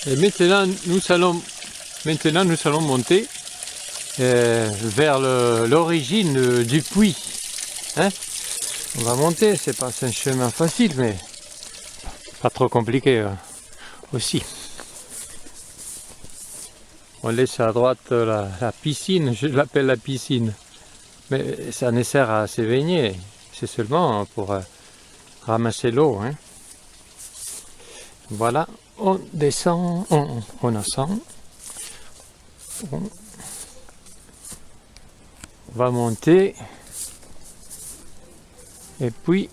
Et maintenant nous allons monter vers l'origine du puits. Hein? On va monter, c'est pas un chemin facile, mais pas trop compliqué aussi. On laisse à droite la piscine, je l'appelle la piscine, mais ça ne sert à se baigner, c'est seulement pour ramasser l'eau. Hein. Voilà, on descend, on ascend, on va monter, et puis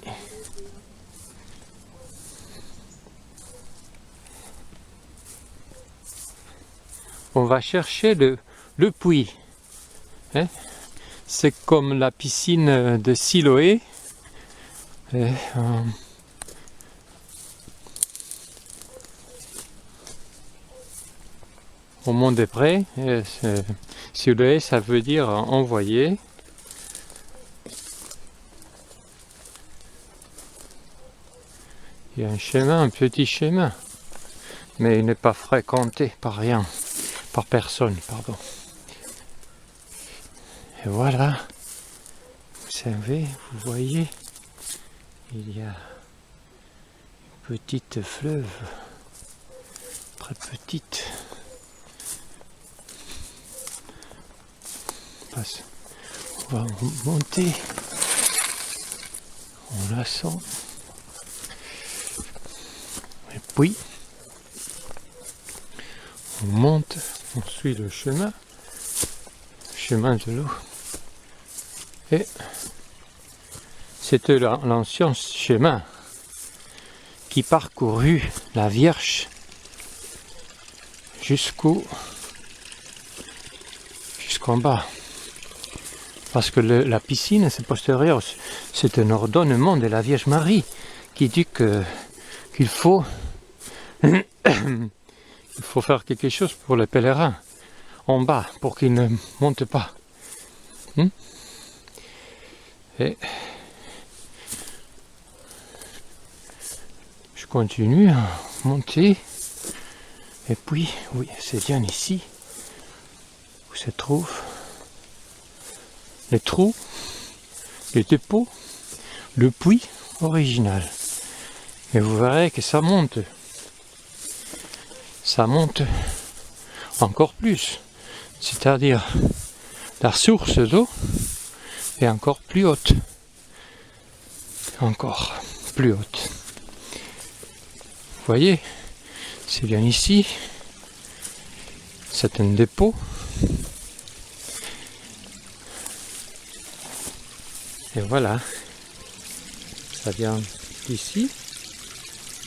on va chercher le puits. Hein? C'est comme la piscine de Siloé. Au Mont des Prés, Siloé, ça veut dire envoyer. Il y a un chemin, un petit chemin, mais il n'est pas fréquenté par personne, pardon. Et voilà, vous savez, vous voyez, il y a une petite fleuve, très petite. On va monter, on la sent, et puis on monte, on suit le chemin de l'eau, et c'était l'ancien chemin qui parcourut la Vierge jusqu'en bas. Parce que la piscine, c'est postérieur, c'est un ordonnement de la Vierge Marie qui dit qu'il faut faire quelque chose pour les pèlerins en bas, pour qu'ils ne montent pas. Et je continue à monter, et puis, oui, c'est bien ici où se trouve les trous, les dépôts, le puits original. Et vous verrez que ça monte encore plus. C'est-à-dire, la source d'eau est encore plus haute. Encore plus haute. Vous voyez, c'est bien ici. C'est un dépôt. Et voilà, ça vient d'ici.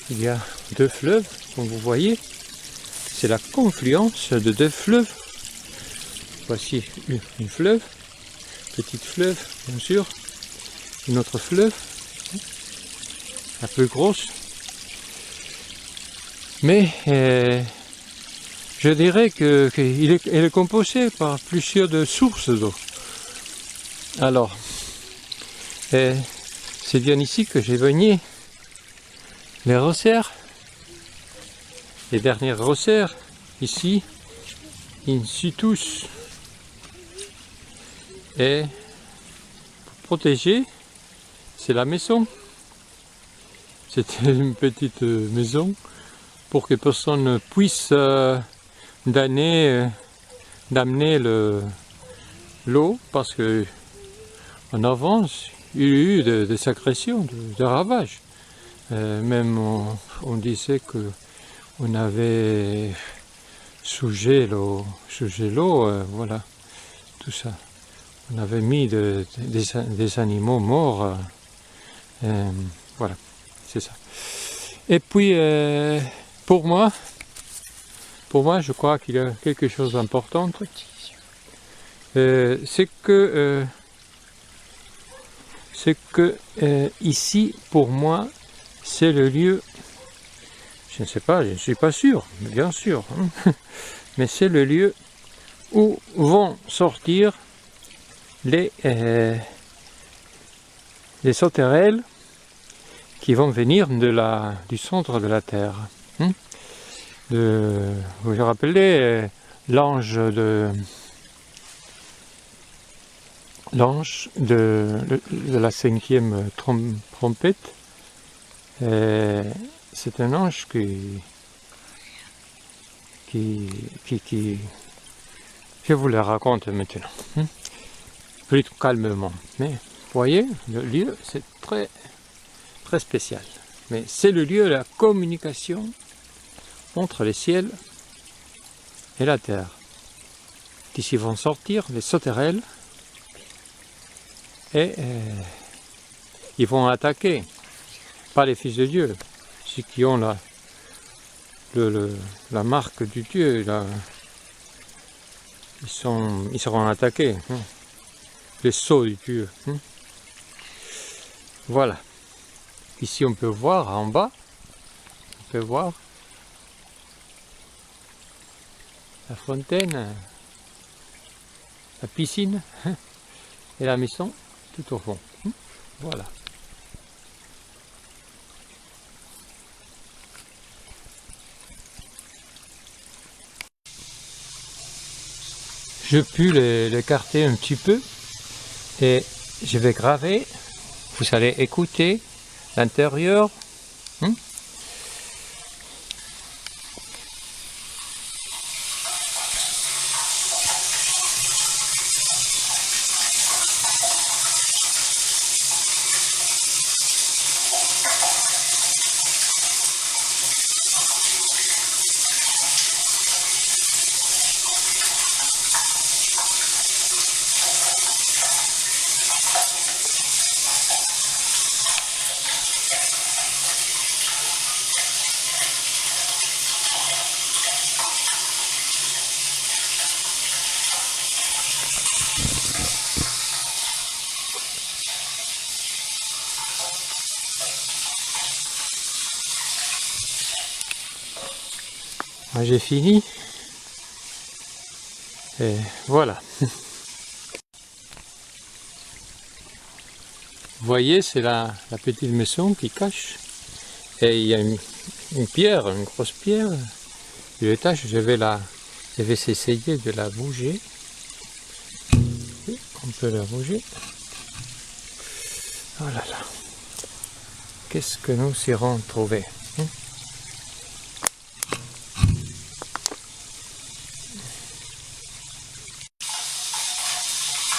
Il y a deux fleuves, comme vous voyez. C'est la confluence de deux fleuves. Voici une fleuve, petite fleuve, bien sûr. Une autre fleuve, un peu grosse. Mais je dirais qu'il est composé par plusieurs de sources d'eau. Alors, c'est bien ici que j'ai baigné les rosières, les dernières rosières, ici, in situs. Et pour protéger, c'est la maison. C'était une petite maison pour que personne ne puisse d'amener l'eau, parce que en avance, il y a eu des agressions, de ravages. Même on disait que on avait sougé l'eau, voilà, tout ça. On avait mis des animaux morts, voilà, c'est ça. Et puis, pour moi, je crois qu'il y a quelque chose d'important. C'est que ici, pour moi, c'est le lieu, je ne sais pas, je ne suis pas sûr, bien sûr, hein, mais c'est le lieu où vont sortir les sauterelles qui vont venir du centre de la Terre. vous vous rappelez, l'ange de la 5e trompette. C'est un ange qui je vous le raconte maintenant, plus calmement. Mais vous voyez, le lieu c'est très très spécial. Mais c'est le lieu de la communication entre le ciel et la terre. D'ici vont sortir les sauterelles et ils vont attaquer, pas les fils de Dieu, ceux qui ont la marque du Dieu, ils seront attaqués, les sceaux du Dieu. Voilà. Ici on peut voir en bas, on peut voir la fontaine, la piscine et la maison tout au fond. Voilà. Je puis l'écarter un petit peu et je vais graver. Vous allez écouter l'intérieur. J'ai fini. Et voilà. Vous voyez, c'est la petite maison qui cache. Et il y a une pierre, une grosse pierre. Et l'étage, je vais essayer de la bouger. On peut la bouger. Oh là là. Qu'est-ce que nous irons trouver?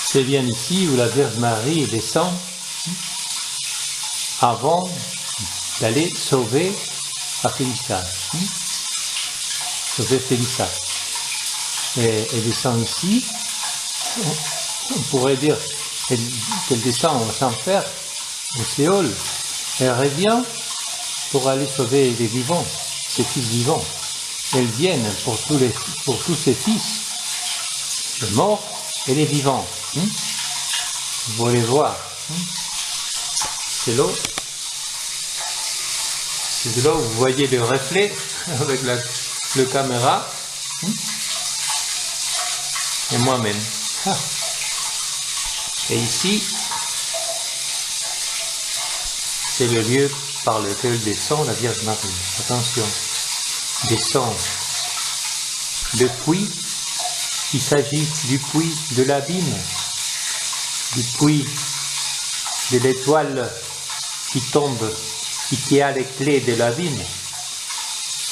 C'est bien ici où la Vierge Marie descend avant d'aller sauver à Félissa. Sauver Félissa. Et elle descend ici. On pourrait dire qu'elle descend aux enfers, au Séol. Elle revient pour aller sauver les vivants, ses fils vivants. Elles viennent pour tous ses fils, les morts et les vivants. Vous voulez voir. C'est l'eau. C'est de là où vous voyez le reflet avec le caméra. Et moi-même. Et ici, c'est le lieu par lequel descend la Vierge Marie. Attention, descend le puits. Il s'agit du puits de l'abîme, du puits de l'étoile qui tombe et qui a les clés de l'abîme.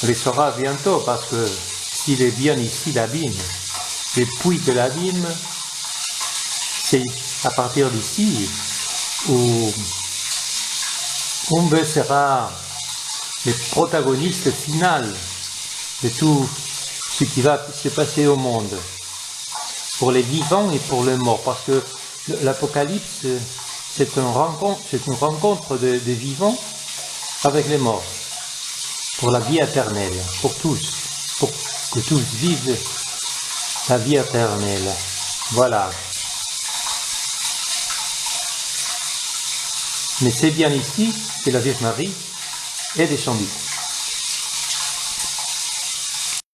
On les saura bientôt parce que s'il est bien ici l'abîme, le puits de l'abîme, c'est à partir d'ici où Umbe sera le protagoniste final de tout ce qui va se passer au monde, pour les vivants et pour les morts, parce que l'Apocalypse, c'est une rencontre des vivants avec les morts, pour la vie éternelle, pour tous, pour que tous vivent la vie éternelle. Voilà. Mais c'est bien ici que la Vierge Marie est descendue.